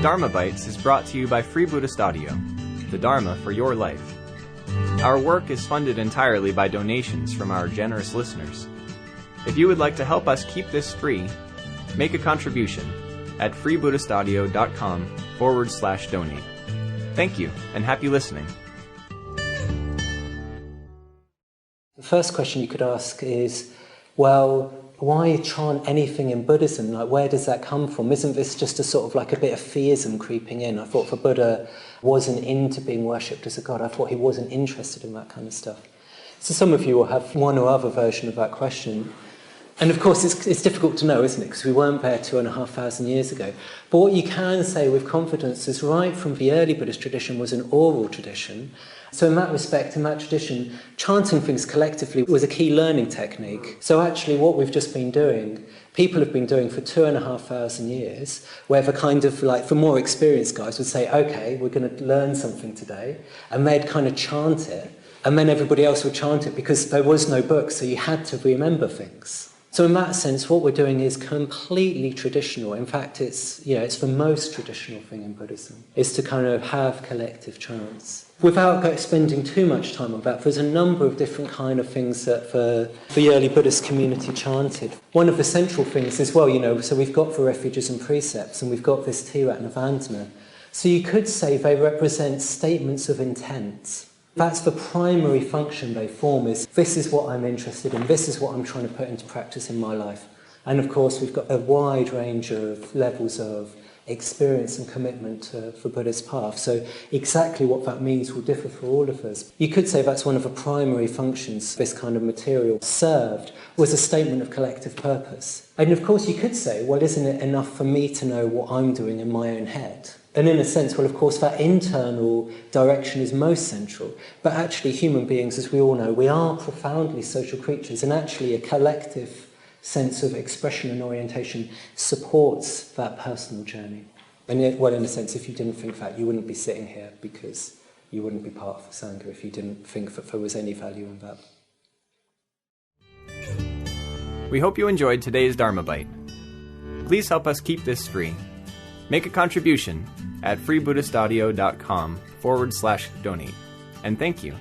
Dharma Bites is brought to you by Free Buddhist Audio, the Dharma for your life. Our work is funded entirely by donations from our generous listeners. If you would like to help us keep this free, make a contribution at freebuddhistaudio.com/donate. Thank you, and happy listening. The first question you could ask is, well, why chant anything in Buddhism? Like, where does that come from? Isn't this just a sort of like a bit of theism creeping in? I thought the Buddha wasn't into being worshipped as a god. I thought he wasn't interested in that kind of stuff. So some of you will have one or other version of that question. And of course, it's difficult to know, isn't it? Because we weren't there 2,500 years ago. But what you can say with confidence is right from the early Buddhist tradition was an oral tradition. So in that respect, in that tradition, chanting things collectively was a key learning technique. So actually what we've just been doing, people have been doing for 2,500 years, where the kind of like, the more experienced guys would say, okay, we're going to learn something today. And they'd kind of chant it. And then everybody else would chant it because there was no book, so you had to remember things. So in that sense, what we're doing is completely traditional. In fact, it's the most traditional thing in Buddhism, is to kind of have collective chants. Without spending too much time on that, there's a number of different kind of things that the early Buddhist community chanted. One of the central things as well, so we've got the refuges and precepts, and we've got this Tiratthana. So you could say they represent statements of intent. That's the primary function they form, is this is what I'm interested in, this is what I'm trying to put into practice in my life. And of course we've got a wide range of levels of experience and commitment for Buddhist path. So exactly what that means will differ for all of us. You could say that's one of the primary functions this kind of material served, was a statement of collective purpose. And of course you could say, well, isn't it enough for me to know what I'm doing in my own head? And in a sense, well, of course, that internal direction is most central. But actually, human beings, as we all know, we are profoundly social creatures, and actually a collective sense of expression and orientation supports that personal journey. And yet, well, in a sense, if you didn't think that, you wouldn't be sitting here, because you wouldn't be part of the Sangha if you didn't think that there was any value in that. We hope you enjoyed today's Dharma Bite. Please help us keep this free. Make a contribution at freebuddhistaudio.com/donate. And thank you.